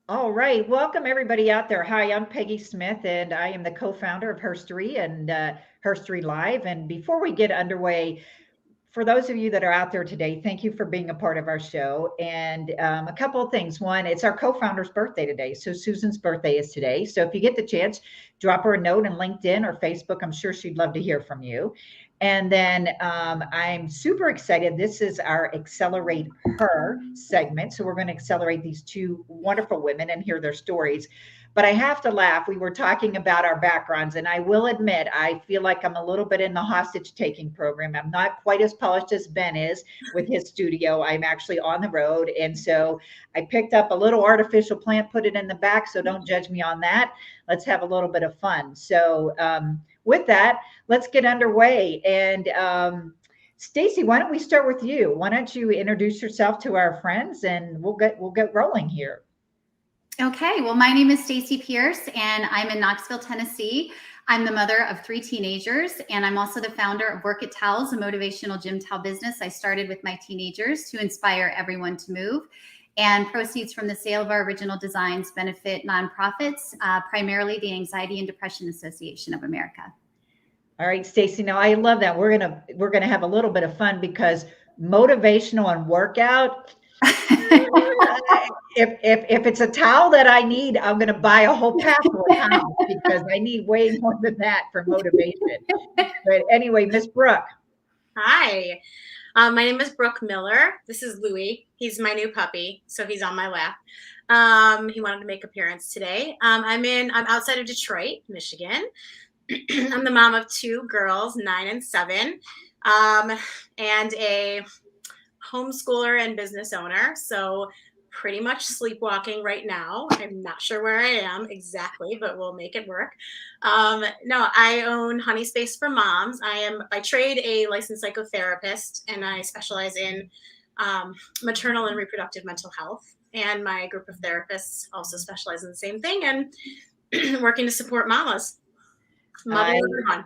All right. Welcome everybody out there. Hi, I'm Peggy Smith and I am the co-founder of HERstory and HERstory Live. And before we get underway, for those of you that are out there today, thank you for being a part of our show. And a couple of things. One, it's our co-founder's birthday today. So Susan's birthday is today. So if you get the chance, drop her a note in LinkedIn or Facebook. I'm sure she'd love to hear from you. And then I'm super excited. This is our Accelerate Her segment. So we're going to accelerate these two wonderful women and hear their stories. But I have to laugh. We were talking about our backgrounds, and I will admit, I feel like I'm a little bit in the hostage taking program. I'm not quite as polished as Ben is with his studio. I'm actually on the road. And so I picked up a little artificial plant, put it in the back. So don't judge me on that. Let's have a little bit of fun. So, with that, let's get underway. And Stacy, why don't we start with you? Why don't you introduce yourself to our friends, and we'll get rolling here. Okay, well, my name is Stacy Pierce, and I'm in Knoxville, Tennessee. I'm the mother of 3 teenagers, and I'm also the founder of Work It Towels, a motivational gym towel business I started with my teenagers to inspire everyone to move. And proceeds from the sale of our original designs benefit nonprofits, primarily the Anxiety and Depression Association of America. All right, Stacy. Now I love that. We're gonna have a little bit of fun because motivational and workout. If it's a towel that I need, I'm gonna buy a whole pack of towels because I need way more than that for motivation. But anyway, Miss Brooke. Hi, my name is Brooke Miller. This is Louie. He's my new puppy, so he's on my lap. He wanted to make appearance today. I'm outside of Detroit, Michigan. I'm the mom of 2 girls, 9 and 7, and a homeschooler and business owner. So pretty much sleepwalking right now. I'm not sure where I am exactly, but we'll make it work. No, I own Honey Space for Moms. I am by trade a licensed psychotherapist, and I specialize in maternal and reproductive mental health. And my group of therapists also specialize in the same thing and working to support mamas. Mother I everyone.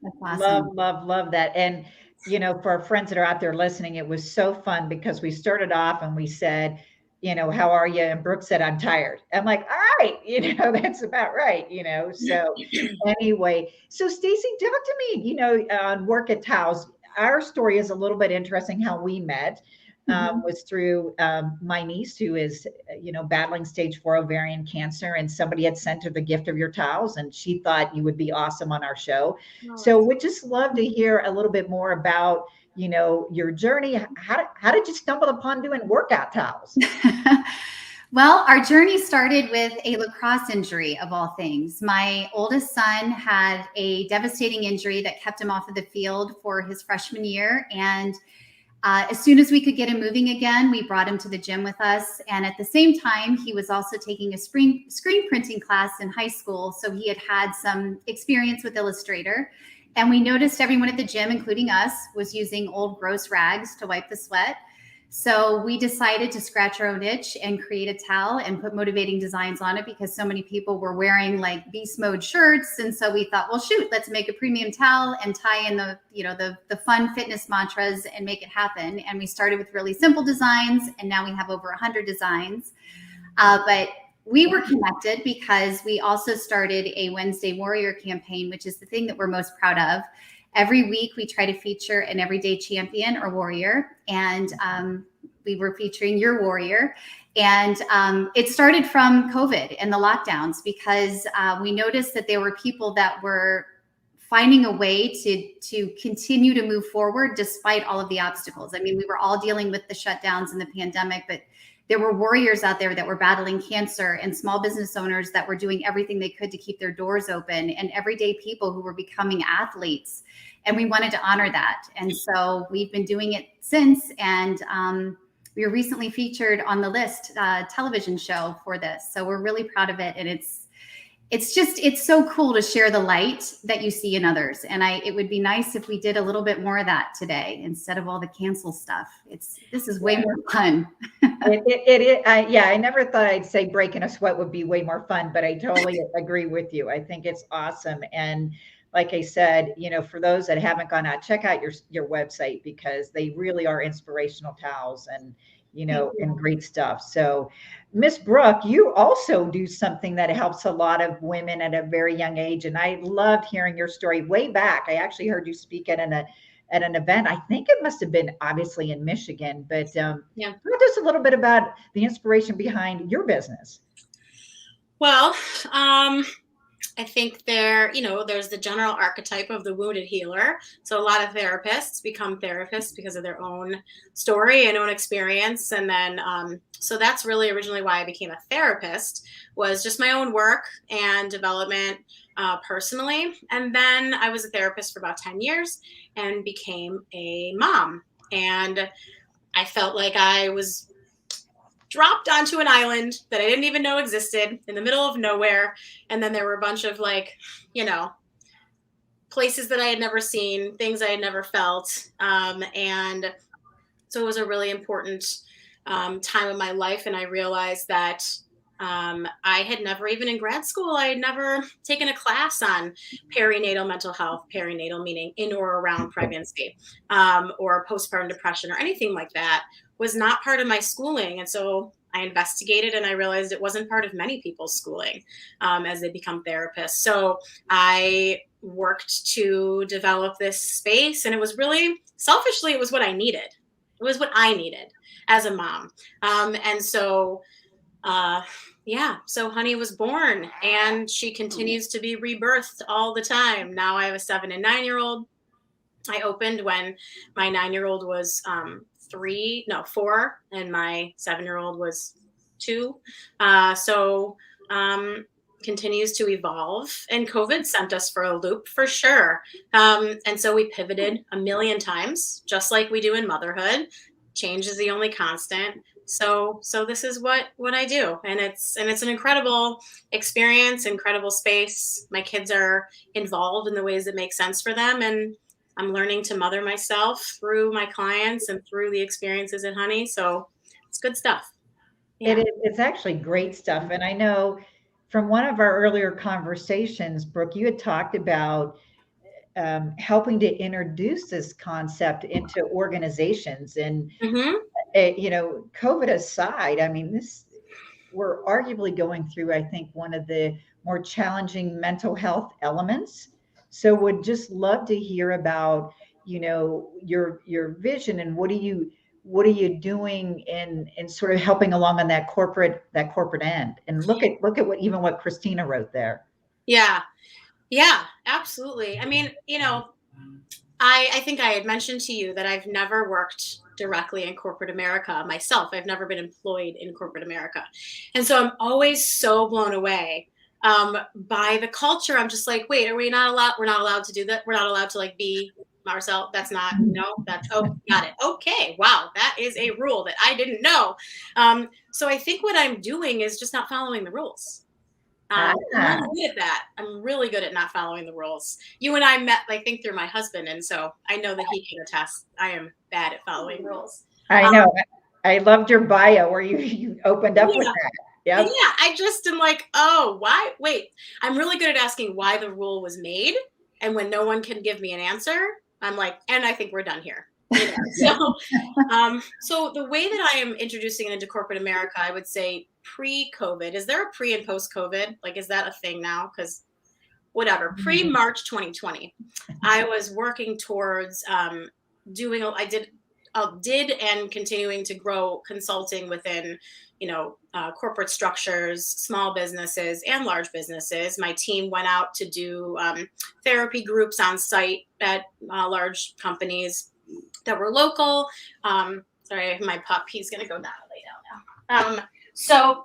That's love, awesome. love that. And, for our friends that are out there listening, it was so fun because we started off and we said, how are you? And Brooke said, I'm tired. I'm like, all right, that's about right. So anyway, so Stacy, talk to me, on Work at Towels. Our story is a little bit interesting how we met. Mhm. Was through my niece who is, battling stage 4 ovarian cancer, and somebody had sent her the gift of your towels, and she thought you would be awesome on our show. Oh, So we'd just love to hear a little bit more about, your journey. How did you stumble upon doing workout towels? Well, our journey started with a lacrosse injury of all things. My oldest son had a devastating injury that kept him off of the field for his freshman year. And as soon as we could get him moving again, we brought him to the gym with us. And at the same time, he was also taking a screen printing class in high school. So he had had some experience with Illustrator. And we noticed everyone at the gym, including us, was using old gross rags to wipe the sweat. So we decided to scratch our own itch and create a towel and put motivating designs on it because so many people were wearing like beast mode shirts. And so we thought, well, shoot, let's make a premium towel and tie in the fun fitness mantras and make it happen. And we started with really simple designs, and now we have over 100 designs. But we were connected because we also started a Wednesday Warrior campaign, which is the thing that we're most proud of. Every week, we try to feature an everyday champion or warrior, and we were featuring your warrior. And it started from COVID and the lockdowns because we noticed that there were people that were finding a way to continue to move forward despite all of the obstacles. I mean, we were all dealing with the shutdowns and the pandemic, but there were warriors out there that were battling cancer and small business owners that were doing everything they could to keep their doors open, and everyday people who were becoming athletes. And we wanted to honor that. And so we've been doing it since. And we were recently featured on the List television show for this. So we're really proud of it. And it's so cool to share the light that you see in others. And it would be nice if we did a little bit more of that today instead of all the cancel stuff. This is way more fun. I never thought I'd say breaking a sweat would be way more fun, but I totally agree with you. I think it's awesome. And like I said, for those that haven't gone out, check out your website because they really are inspirational towels. And, and great stuff. So Miss Brooke, you also do something that helps a lot of women at a very young age. And I loved hearing your story way back. I actually heard you speak at an event. I think it must have been obviously in Michigan, but Yeah. tell us a little bit about the inspiration behind your business. Well, I think there's the general archetype of the wounded healer. So a lot of therapists become therapists because of their own story and own experience. And then, so that's really originally why I became a therapist, was just my own work and development personally. And then I was a therapist for about 10 years and became a mom. And I felt like I was dropped onto an island that I didn't even know existed in the middle of nowhere. And then there were a bunch of places that I had never seen, things I had never felt. And so it was a really important time of my life. And I realized that I had never, even in grad school, I had never taken a class on perinatal mental health, perinatal meaning in or around pregnancy, or postpartum depression or anything like that. Was not part of my schooling. And so I investigated and I realized it wasn't part of many people's schooling as they become therapists. So I worked to develop this space, and it was really selfishly, it was what I needed. It was what I needed as a mom. And so, so Honey was born, and she continues to be rebirthed all the time. Now I have a 7 and 9-year-old. I opened when my 9-year-old was 4, and my 7-year-old was 2. Continues to evolve, and COVID sent us for a loop for sure. And so we pivoted a million times, just like we do in motherhood. Change is the only constant. So this is what I do. And it's an incredible experience, incredible space. My kids are involved in the ways that make sense for them. And I'm learning to mother myself through my clients and through the experiences at Honey. So it's good stuff. Yeah. It's actually great stuff. And I know from one of our earlier conversations, Brooke, you had talked about helping to introduce this concept into organizations. And, COVID aside, I mean, we're arguably going through, I think, one of the more challenging mental health elements. So would just love to hear about, your vision, and what are you doing in sort of helping along on that corporate end. And look at what Christina wrote there. Yeah, absolutely. I mean, I think I had mentioned to you that I've never worked directly in corporate America myself. I've never been employed in corporate America. And so I'm always so blown away by the culture. I'm just like, wait, we're not allowed to do that. We're not allowed to be ourselves. That's not, got it. Okay. Wow. That is a rule that I didn't know. So I think what I'm doing is just not following the rules. I'm really good at that. I'm really good at not following the rules. You and I met, I think, through my husband. And so I know that he can attest. I am bad at following rules. I know. I loved your bio where you opened up with that. Yep. Yeah. I just am like, oh, why? Wait, I'm really good at asking why the rule was made. And when no one can give me an answer, I'm like, and I think we're done here. So the way that I am introducing it into corporate America, I would say pre-COVID. Is there a pre and post-COVID? Is that a thing now? Because whatever, pre-March 2020, I was working towards I did and continuing to grow consulting within, corporate structures, small businesses and large businesses. My team went out to do therapy groups on site at large companies that were local. Sorry, my pup, he's going to go down and lay down now. So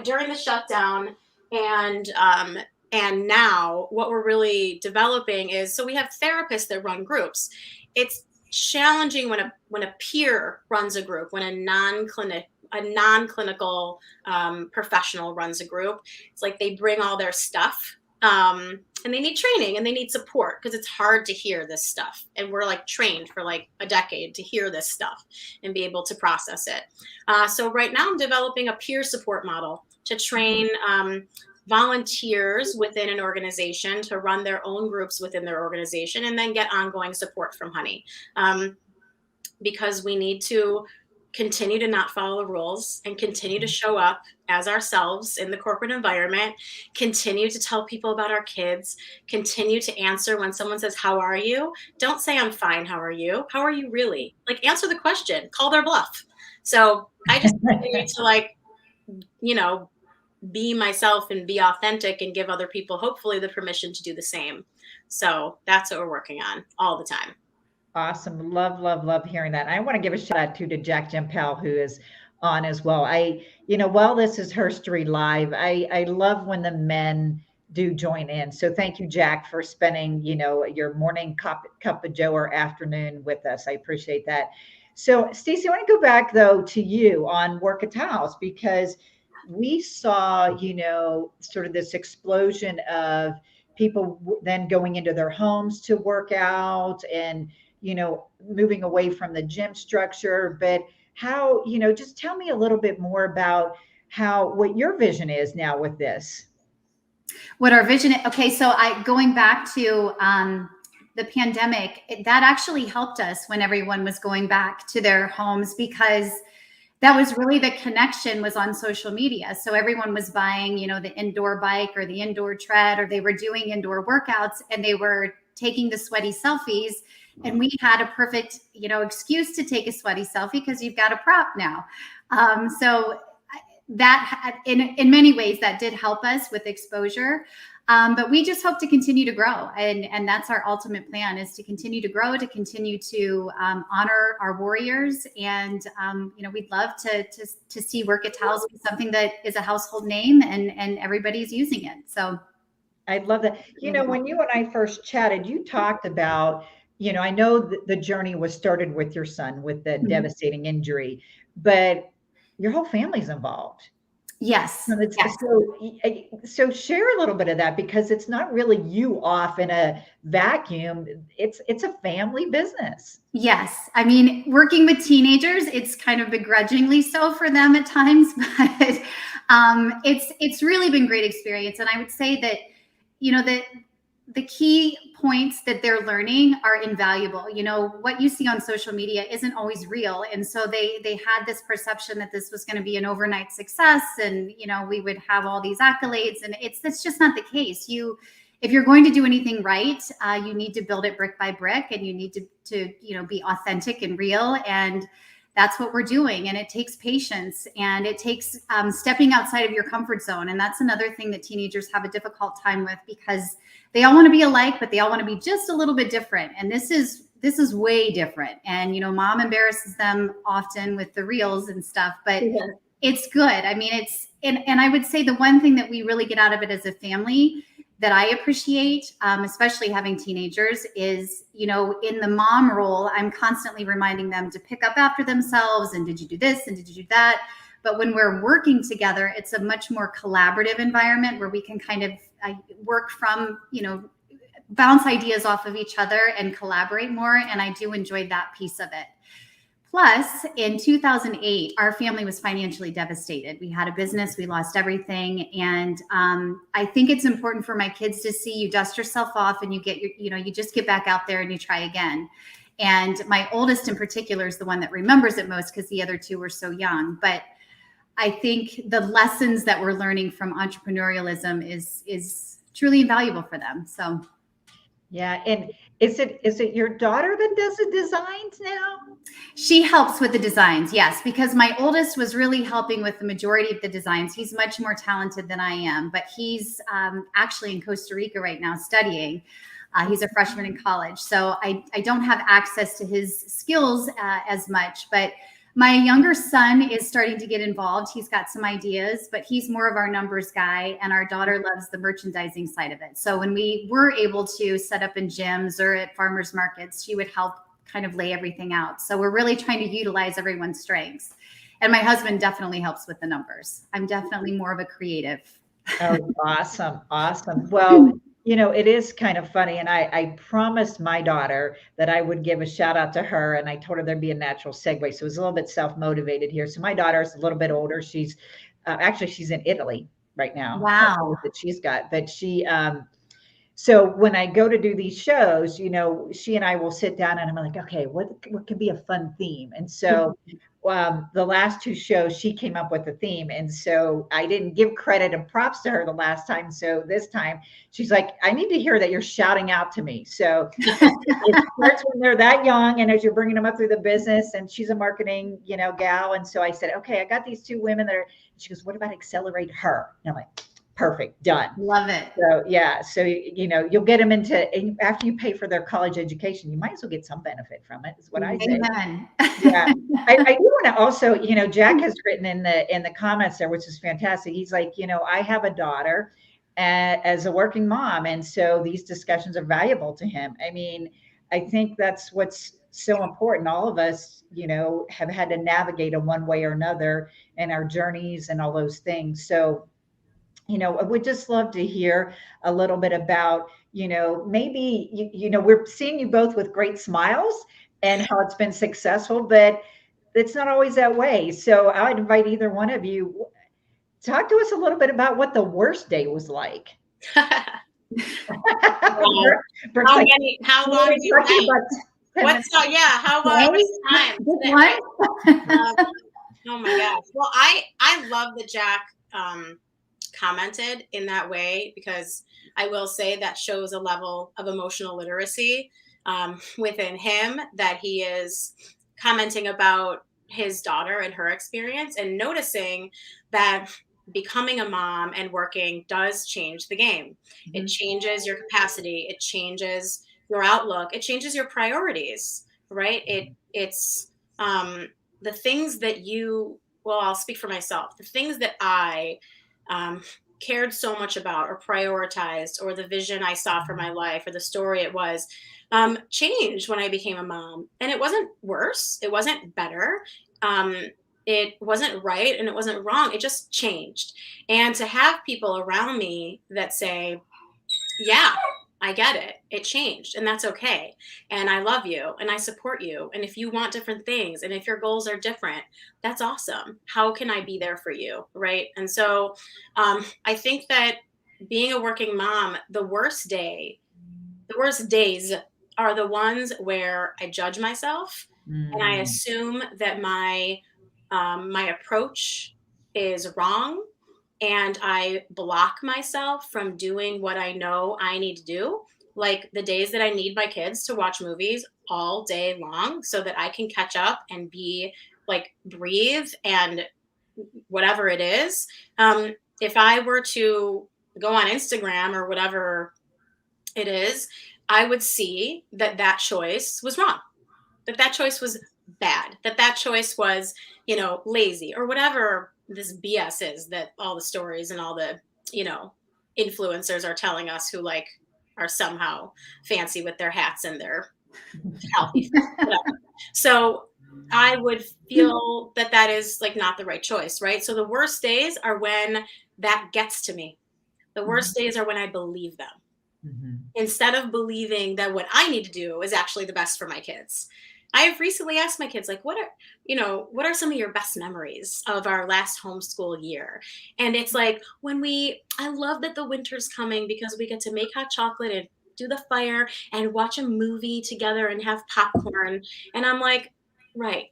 during the shutdown and now what we're really developing is, so we have therapists that run groups. It's challenging when a peer runs a group, when a non-clinical professional runs a group. It's like they bring all their stuff. And they need training and they need support because it's hard to hear this stuff. And we're trained for a decade to hear this stuff and be able to process it. So right now I'm developing a peer support model to train volunteers within an organization to run their own groups within their organization and then get ongoing support from Honey. because we need to continue to not follow the rules and continue to show up as ourselves in the corporate environment, continue to tell people about our kids, continue to answer when someone says, "How are you?" Don't say, "I'm fine, how are you?" How are you really? Like, answer the question, call their bluff. So I just continue to, like, you know, be myself and be authentic and give other people hopefully the permission to do the same. So that's what we're working on all the time. Awesome. Love, love, love hearing that. I want to give a shout out to Jack Gempel, who is on as well. While this is HERstory Live, I love when the men do join in. So thank you, Jack, for spending, your morning cup of Joe or afternoon with us. I appreciate that. So Stacy, I want to go back though to you on Work at House, because we saw, sort of this explosion of people then going into their homes to work out and moving away from the gym structure. But how, just tell me a little bit more about what your vision is now with this. What our vision is. Okay, so going back to the pandemic, that actually helped us when everyone was going back to their homes, because that was really the connection was on social media. So everyone was buying, the indoor bike or the indoor tread, or they were doing indoor workouts and they were taking the sweaty selfies. And we had a perfect, excuse to take a sweaty selfie because you've got a prop now. So that in many ways that did help us with exposure. But we just hope to continue to grow. And that's our ultimate plan, is to continue to grow, to continue to honor our warriors. And, we'd love to see Work at House be something that is a household name and everybody's using it. So I love that. When you and I first chatted, you talked about, I know the journey was started with your son with the devastating injury, but your whole family's involved. Yes. Yes. So share a little bit of that, because it's not really you off in a vacuum. It's a family business. Yes. I mean, working with teenagers, it's kind of begrudgingly so for them at times, but it's really been great experience. And I would say that, the key points that they're learning are invaluable. What you see on social media isn't always real. And so they had this perception that this was going to be an overnight success and, we would have all these accolades, and that's just not the case. If you're going to do anything right, you need to build it brick by brick, and you need to be authentic and real. And that's what we're doing. And it takes patience, and it takes stepping outside of your comfort zone. And that's another thing that teenagers have a difficult time with, because they all want to be alike, but they all want to be just a little bit different. And this is way different. And, mom embarrasses them often with the reels and stuff, but it's good. I mean, and I would say the one thing that we really get out of it as a family that I appreciate, especially having teenagers, is, in the mom role, I'm constantly reminding them to pick up after themselves. And did you do this? And did you do that? But when we're working together, it's a much more collaborative environment where we can kind of work from, bounce ideas off of each other and collaborate more. And I do enjoy that piece of it. Plus, in 2008, our family was financially devastated. We had a business, we lost everything. And I think it's important for my kids to see you dust yourself off and you get you just get back out there and you try again. And my oldest in particular is the one that remembers it most, because the other two were so young. But I think the lessons that we're learning from entrepreneurialism is truly invaluable for them. So. Yeah. And is it your daughter that does the designs now? She helps with the designs, yes, because my oldest was really helping with the majority of the designs. He's much more talented than I am, but he's actually in Costa Rica right now studying. He's a freshman in college. So I don't have access to his skills as much, but my younger son is starting to get involved. He's got some ideas, but he's more of our numbers guy, and our daughter loves the merchandising side of it. So when we were able to set up in gyms or at farmers markets, she would help kind of lay everything out. So we're really trying to utilize everyone's strengths. And my husband definitely helps with the numbers. I'm definitely more of a creative. Oh, awesome. Awesome. Well, it is kind of funny. And I promised my daughter that I would give a shout out to her. And I told her there'd be a natural segue. So it was a little bit self-motivated here. So my daughter is a little bit older. She's actually, she's in Italy right now. Wow. That she's got, but So when I go to do these shows, she and I will sit down and I'm like, okay, what could be a fun theme? And so the last two shows, she came up with a theme. And so I didn't give credit and props to her the last time. So this time she's like, I need to hear that you're shouting out to me. So it starts when they're that young, and as you're bringing them up through the business, and she's a marketing, gal. And so I said, okay, I got these two women that are, she goes, what about accelerate her? And I'm like, perfect, done. Love it. So yeah, so you'll get them into, and after you pay for their college education, you might as well get some benefit from it, is what I say. Amen. Yeah. I do want to also, Jack has written in the comments there, which is fantastic. He's like, I have a daughter as a working mom, and so these discussions are valuable to him. I mean, I think that's what's so important. All of us, have had to navigate in one way or another in our journeys and all those things. So I would just love to hear a little bit about, maybe, we're seeing you both with great smiles and how it's been successful, but it's not always that way. So I would invite either one of you, talk to us a little bit about what the worst day was like. How long have you been? How long was time? Oh my gosh. Well, I love that Jack commented in that way, because I will say that shows a level of emotional literacy within him, that he is commenting about his daughter and her experience, and noticing that becoming a mom and working does change the game. Mm-hmm. It changes your capacity. It changes your outlook. It changes your priorities, right? It's the things that I'll speak for myself. The things that I cared so much about or prioritized, or the vision I saw for my life, or the story it was, changed when I became a mom. And it wasn't worse. It wasn't better. It wasn't right and it wasn't wrong. It just changed. And to have people around me that say, yeah, I get it. It changed, and that's okay. And I love you and I support you. And if you want different things, and if your goals are different, that's awesome. How can I be there for you? Right. And so I think that being a working mom, the worst days are the ones where I judge myself and I assume that my approach is wrong, and I block myself from doing what I know I need to do. Like the days that I need my kids to watch movies all day long so that I can catch up and be like, breathe and whatever it is. If I were to go on Instagram or whatever it is, I would see that choice was wrong, that choice was bad, that choice was, lazy, or whatever this BS is that all the stories and all the, influencers are telling us, who are somehow fancy with their hats and their healthy whatever. So I would feel that is not the right choice, right? So the worst days are when that gets to me. The worst days are when I believe them. Mm-hmm. Instead of believing that what I need to do is actually the best for my kids. I have recently asked my kids, what are some of your best memories of our last homeschool year? And it's I love that the winter's coming because we get to make hot chocolate and do the fire and watch a movie together and have popcorn. And I'm like, right.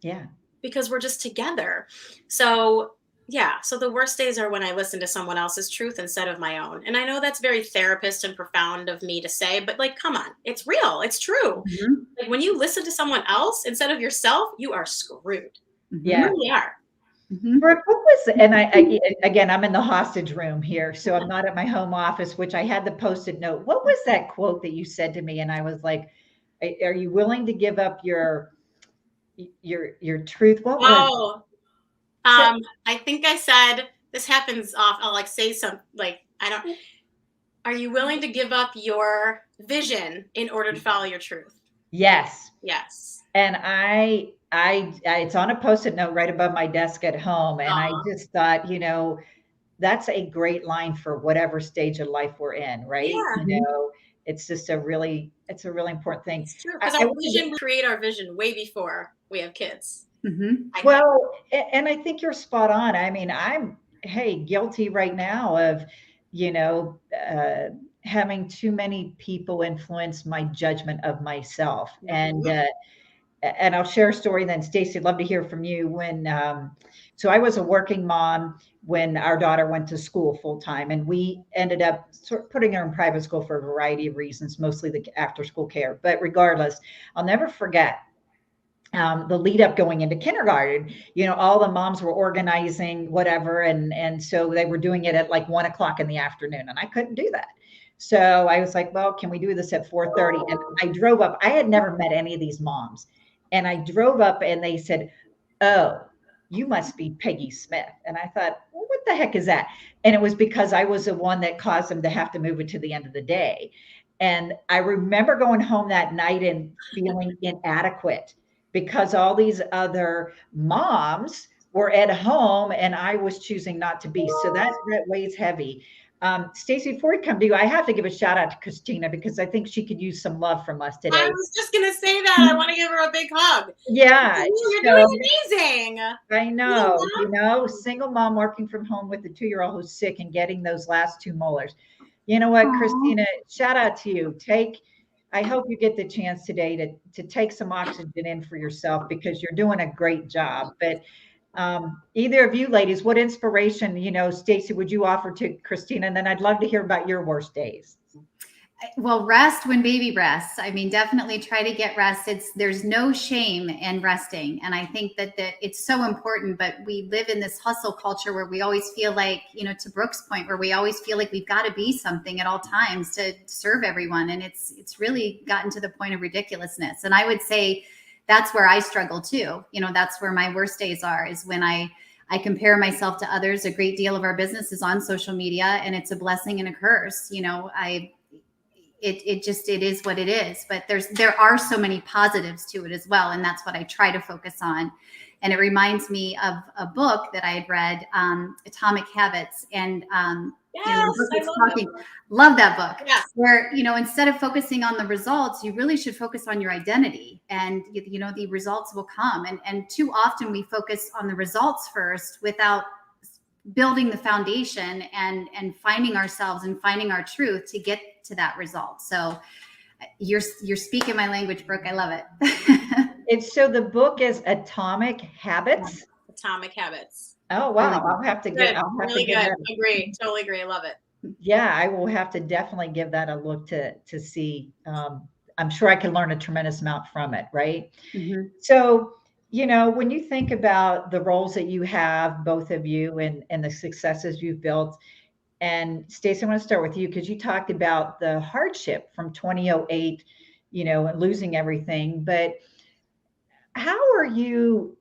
Yeah. Because we're just together. So yeah. So the worst days are when I listen to someone else's truth instead of my own. And I know that's very therapist and profound of me to say, but come on, it's real. It's true. Mm-hmm. When you listen to someone else instead of yourself, you are screwed. Yeah. You really are. Mm-hmm. Brooke, what was, and again, I'm in the hostage room here, so I'm not at my home office, which I had the Post-it note. What was that quote that you said to me? And I was like, are you willing to give up your truth? What was I think I said, this happens often. I'll say something are you willing to give up your vision in order to follow your truth? Yes. Yes. And I it's on a Post-it note right above my desk at home. And I just thought, that's a great line for whatever stage of life we're in, right? Yeah. It's just a really important thing. It's true, because our vision, we create our vision way before we have kids. Mm-hmm. Well, and I think you're spot on. I mean, I'm guilty right now of you know, having too many people influence my judgment of myself. And I'll share a story then. Stacy, I'd love to hear from you. So I was a working mom when our daughter went to school full time, and we ended up sort of putting her in private school for a variety of reasons, mostly the after school care. But regardless, I'll never forget the lead up going into kindergarten. All the moms were organizing whatever, and so they were doing it at like 1 o'clock in the afternoon, and I couldn't do that. So I was like, well, can we do this at 4:30? And I drove up. I had never met any of these moms, and I drove up, and they said, "Oh, you must be Peggy Smith." And I thought, well, what the heck is that? And it was because I was the one that caused them to have to move it to the end of the day. And I remember going home that night and feeling inadequate because all these other moms were at home and I was choosing not to be. So that weighs heavy. Stacy, before we come to you, I have to give a shout out to Christina because I think she could use some love from us today. I was just going to say that. I want to give her a big hug. Yeah. You're doing amazing. I know, single mom working from home with a 2-year-old who's sick and getting those last 2 molars. You know what, Christina, shout out to you. I hope you get the chance today to take some oxygen in for yourself because you're doing a great job. But either of you ladies, what inspiration, Stacy, would you offer to Christina? And then I'd love to hear about your worst days. Well, rest when baby rests. I mean, definitely try to get rest. There's no shame in resting. And I think that it's so important, but we live in this hustle culture where we always feel like, to Brooke's point, where we always feel like we've got to be something at all times to serve everyone. And it's really gotten to the point of ridiculousness. And I would say that's where I struggle too. That's where my worst days are, is when I compare myself to others. A great deal of our business is on social media, and it's a blessing and a curse. It is what it is, but there are so many positives to it as well. And that's what I try to focus on. And it reminds me of a book that I had read, Atomic Habits. And, yes, love that book. Yes. Where, instead of focusing on the results, you really should focus on your identity, and, the results will come. And too often we focus on the results first without building the foundation and finding ourselves and finding our truth to get to that result. So you're speaking my language, Brooke. I love it. So the book is Atomic Habits. Atomic Habits. Oh wow! I'll have to get. Really good. Agree. Totally agree. I love it. Yeah, I will have to definitely give that a look to see. I'm sure I can learn a tremendous amount from it. Right. Mm-hmm. So when you think about the roles that you have, both of you, and the successes you've built, and Stacy, I want to start with you because you talked about the hardship from 2008, and losing everything. But how are you,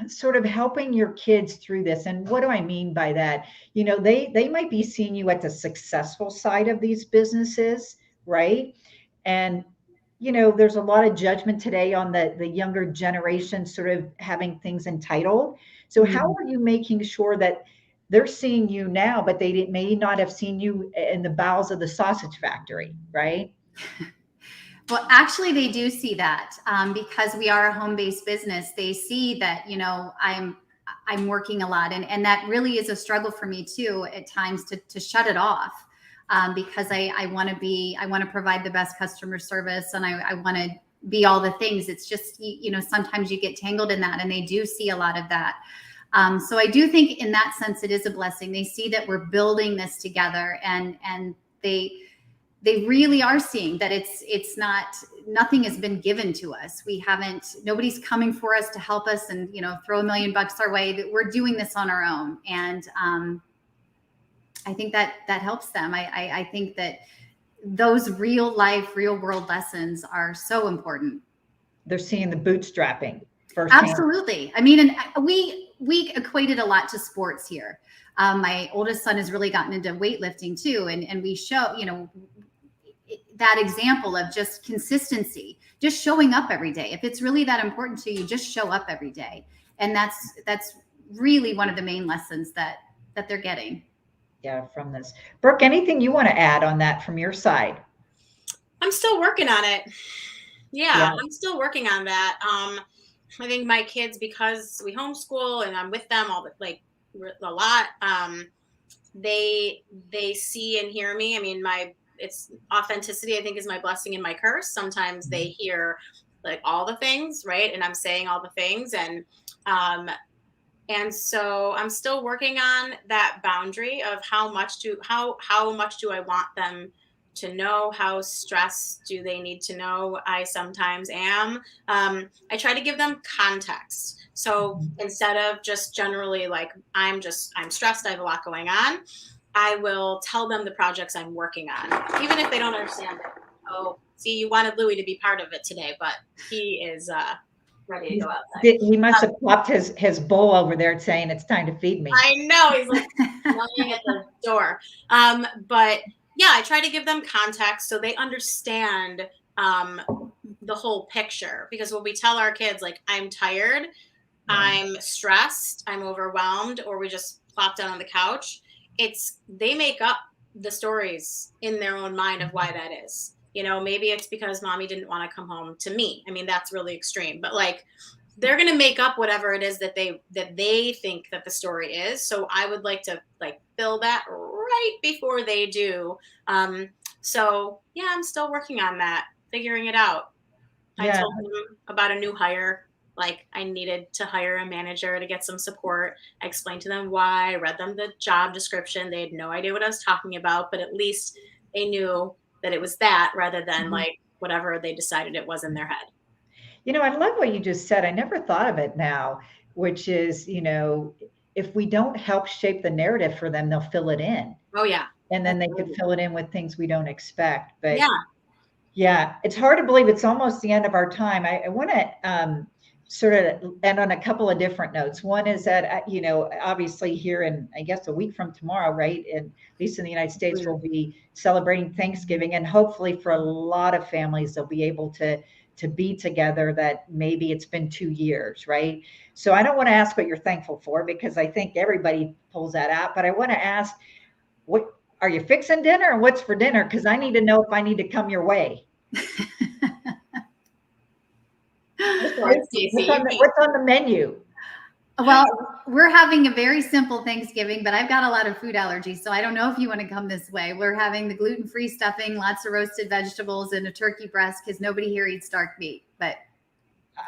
sort of helping your kids through this? And what do I mean by that? They might be seeing you at the successful side of these businesses, right? And there's a lot of judgment today on the younger generation sort of having things entitled. So how are you making sure that they're seeing you now, but they may not have seen you in the bowels of the sausage factory, right? Well, actually, they do see that because we are a home-based business. They see that, I'm working a lot. And that really is a struggle for me too, at times to shut it off. Because I want to provide the best customer service, and I want to be all the things. It's just, sometimes you get tangled in that, and they do see a lot of that. So I do think in that sense, it is a blessing. They see that we're building this together, and they really are seeing that nothing has been given to us. Nobody's coming for us to help us and, throw $1 million our way. That we're doing this on our own. And, I think that helps them. I think that those real life, real world lessons are so important. They're seeing the bootstrapping firsthand. Absolutely. I mean, and we equated a lot to sports here. My oldest son has really gotten into weightlifting too. And we show, that example of just consistency, just showing up every day. If it's really that important to you, just show up every day. And that's really one of the main lessons that they're getting. Yeah, from this. Brooke, anything you want to add on that from your side? I'm still working on it. Yeah. I'm still working on that. I think my kids, because we homeschool and I'm with them a lot, they see and hear me. I mean, it's authenticity, I think, is my blessing and my curse. Sometimes they hear like all the things, right? And I'm saying all the things, and so I'm still working on that boundary of how much do I want them to know? How stressed do they need to know? I sometimes am. I try to give them context. So instead of just generally like, I'm stressed, I have a lot going on, I will tell them the projects I'm working on, even if they don't understand it. Oh, see, you wanted Louis to be part of it today, but he is ready to go outside. He must have popped his bowl over there saying it's time to feed me. I know, he's like yelling at the door. But yeah, I try to give them context so they understand the whole picture. Because when we tell our kids, like, I'm tired, I'm stressed, I'm overwhelmed, or we just plop down on the couch, they make up the stories in their own mind of why that is. You know, maybe it's because mommy didn't want to come home to me. I mean, that's really extreme, but like, they're going to make up whatever it is that they think that the story is. So I would like to like fill that right before they do. So yeah, I'm still working on that, figuring it out. I told them about a new hire. Like, I needed to hire a manager to get some support. I explained to them why, I read them the job description. They had no idea what I was talking about, but at least they knew that it was that rather than like whatever they decided it was in their head. You know, I love what you just said. I never thought of it now, which is, you know, if we don't help shape the narrative for them, they'll fill it in. Oh yeah. And then they could fill it in with things we don't expect. But yeah, it's hard to believe it's almost the end of our time. I want to sort of end on a couple of different notes. One is that, you know, obviously here in, I guess, a week from tomorrow, right? And at least in the United States, we'll be celebrating Thanksgiving. And hopefully for a lot of families, they'll be able to be together that maybe it's been 2 years, right? So I don't want to ask what you're thankful for, because I think everybody pulls that out. But I want to ask, what are you fixing dinner and what's for dinner? Because I need to know if I need to come your way. What's on the menu? Well, we're having a very simple Thanksgiving, but I've got a lot of food allergies, so I don't know if you want to come this way. We're having the gluten-free stuffing, lots of roasted vegetables, and a turkey breast because nobody here eats dark meat. But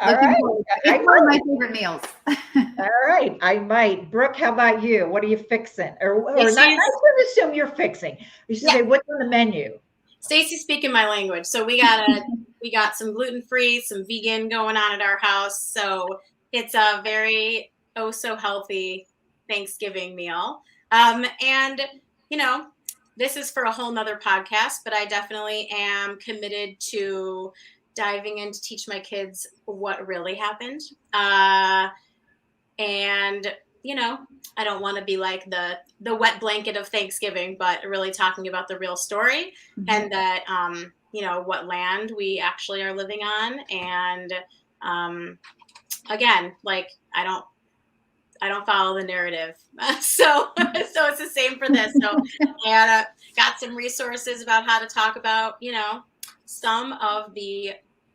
it's one of my favorite meals. All right, I might. Brooke, how about you? What are you fixing? Or not? I should assume you're fixing. You should say, what's on the menu? Stacy's speaking my language, so we got some gluten-free, some vegan going on at our house. So it's a very so healthy Thanksgiving meal. And you know, this is for a whole nother podcast, but I definitely am committed to diving in to teach my kids what really happened. And you know, I don't want to be like the wet blanket of Thanksgiving, but really talking about the real story and that, you know, what land we actually are living on. And again, like, I don't follow the narrative. So it's the same for this. So I got some resources about how to talk about, you know, some of the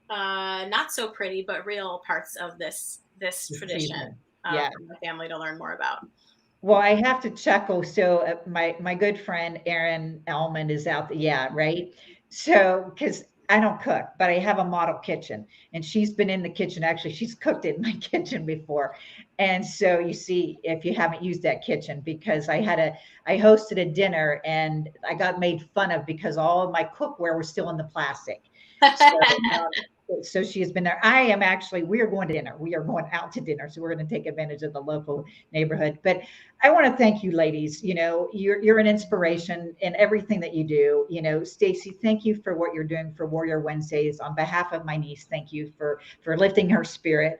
not so pretty, but real parts of this tradition. For my family to learn more about. Well, I have to chuckle. So my good friend Erin Elman is out there. Yeah, right. So because I don't cook, but I have a model kitchen, and she's been in the kitchen. Actually, she's cooked in my kitchen before. And so you see, if you haven't used that kitchen, because I hosted a dinner and I got made fun of because all of my cookware was still in the plastic. So she has been there. We are going to dinner. We are going out to dinner. So we're going to take advantage of the local neighborhood. But I want to thank you, ladies. You know, you're an inspiration in everything that you do. You know, Stacy, thank you for what you're doing for Warrior Wednesdays. On behalf of my niece, thank you for lifting her spirit,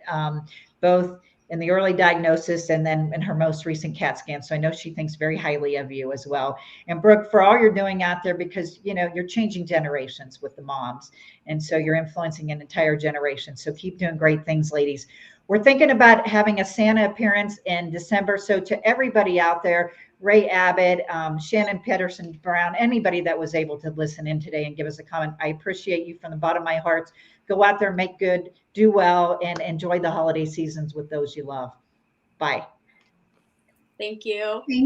both in the early diagnosis and then in her most recent CAT scan. So I know she thinks very highly of you as well. And Brooke, for all you're doing out there, because, you know, you're changing generations with the moms. And so you're influencing an entire generation. So keep doing great things, ladies. We're thinking about having a Santa appearance in December. So to everybody out there, Ray Abbott, Shannon Pedersen Brown, anybody that was able to listen in today and give us a comment, I appreciate you from the bottom of my heart. Go out there, make good, do well, and enjoy the holiday seasons with those you love. Bye. Thank you.